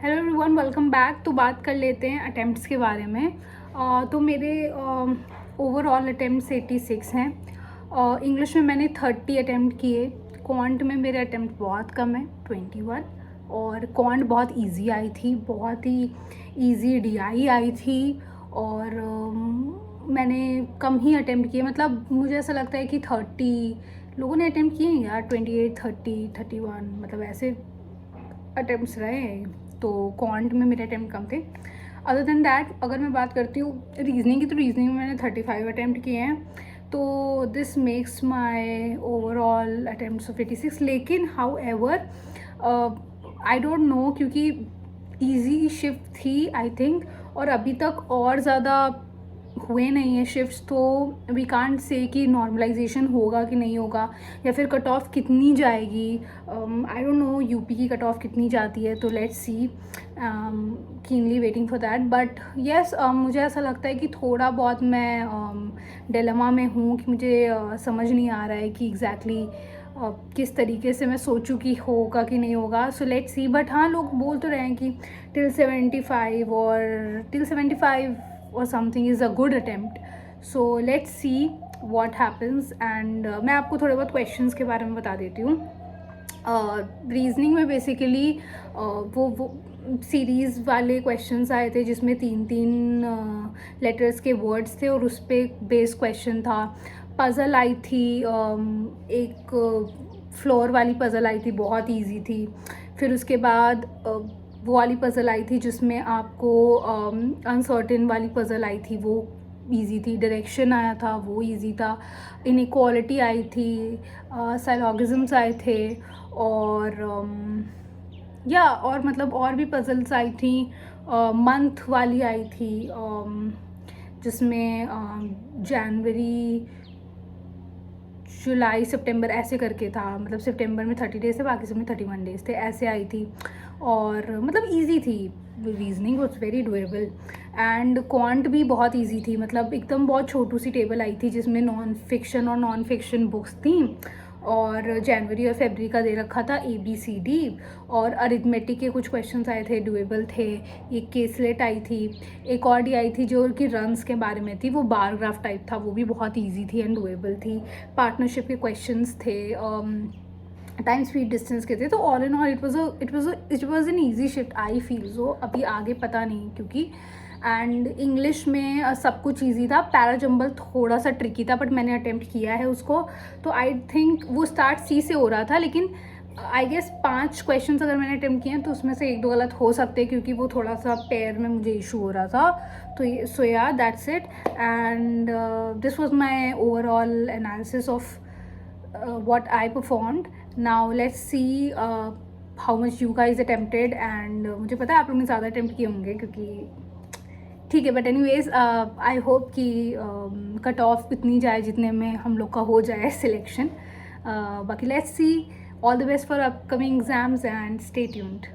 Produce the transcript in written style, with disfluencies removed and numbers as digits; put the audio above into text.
Hello everyone, welcome back. तो बात कर लेते हैं अटेम्प्ट्स के बारे में। तो मेरे ओवरऑल अटेम्प्ट्स 86 हैं। इंग्लिश में मैंने 30 अटेम्प्ट किए। क्वांट में मेरे अटेम्प्ट बहुत कम है, 21। और क्वांट बहुत इजी आई थी, बहुत ही इजी डीआई आई थी। और मैंने कम ही अटेम्प्ट किए, मतलब मुझे ऐसा लगता है कि 30 लोगों ने अटेम्प्ट किए हैं यार। 28, 30, 31 मतलब ऐसे अटेम्प्ट्स रहे हैं। तो क्वांट में मेरे अटैम्प्ट कम थे। अदर देन दैट अगर मैं बात करती हूँ रीजनिंग की, तो रीजनिंग में मैंने 35 अटैम्प्ट किए हैं। तो this makes my overall attempts of 86। लेकिन how ever I don't know, क्योंकि ईजी शिफ्ट थी आई थिंक, और अभी तक और ज़्यादा हुए नहीं है शिफ्ट्स। तो वी कांट से कि नॉर्मलाइजेशन होगा कि नहीं होगा, या फिर कट ऑफ कितनी जाएगी। आई डोंट नो यूपी की कट ऑफ कितनी जाती है, तो let's see. Keenly waiting for that. But yes, मुझे ऐसा लगता है कि थोड़ा बहुत मैं डिलेमा में हूँ कि मुझे समझ नहीं आ रहा है कि एग्जैक्टली किस तरीके से मैं सोचूं कि होगा कि नहीं होगा। So let's see. बट हाँ, लोग बोल तो रहे हैं कि till 75 or something is a good attempt. So let's see what happens. And मैं आपको थोड़े बहुत क्वेश्चंस के बारे में बता देती हूँ। रीजनिंग में बेसिकली वो सीरीज़ वाले क्वेश्चंस आए थे जिसमें 3 लेटर्स के वर्ड्स थे और उस पर बेस क्वेश्चन था। पज़ल आई थी, एक फ्लोर वाली पज़ल आई थी, बहुत इजी थी। फिर उसके बाद वो वाली पज़ल आई थी जिसमें आपको अनसर्टेन वाली पज़ल आई थी, वो इजी थी। डायरेक्शन आया था, वो इजी था। इनइक्वालिटी आई थी, साइलॉगिज्म्स आए थे, और और मतलब और भी पज़ल्स आई थी। मंथ वाली आई थी, जिसमें जनवरी, जुलाई, सितंबर ऐसे करके था। मतलब सितंबर में 30 डेज थे, बाकी सब में 31 डेज थे, ऐसे आई थी। और मतलब इजी थी। Reasoning was very doable. And quant भी बहुत इजी थी, मतलब एकदम बहुत छोटी सी टेबल आई थी जिसमें नॉन फिक्शन बुक्स थी। और जनवरी और फरवरी का दे रखा था ABCD। और अरिथमेटिक के कुछ क्वेश्चंस आए थे, डुएबल थे। एक केसलेट आई थी। एक और डी आई थी जो कि रन्स के बारे में थी, वो बार ग्राफ टाइप था, वो भी बहुत इजी थी एंड डुएबल थी। पार्टनरशिप के क्वेश्चंस थे, टाइम स्पीड डिस्टेंस के थे। तो all in all it was an easy shift I feel. So अभी आगे पता नहीं, क्योंकि एंड इंग्लिश में सब कुछ ईजी था। पैराजंबल थोड़ा सा ट्रिकी था, बट मैंने अटेम्प्ट किया है उसको। तो आई थिंक वो स्टार्ट C से हो रहा था, लेकिन आई गेस 5 क्वेश्चंस अगर मैंने अटेम्प्ट किए हैं तो उसमें से 1-2 गलत हो सकते हैं, क्योंकि वो थोड़ा सा पेयर में मुझे इशू हो रहा था। तो ये सो या that's it. And this was my overall analysis of what I performed. Now let's see how much you guys attempted. And मुझे पता है आप लोगों ने ज़्यादा अटेम्प्ट किए होंगे, क्योंकि ठीक है। बट एनीवेज, आई होप कि कट ऑफ इतनी जाए जितने में हम लोग का हो जाए सिलेक्शन। बाकी let's see. All the best for upcoming exams and stay tuned.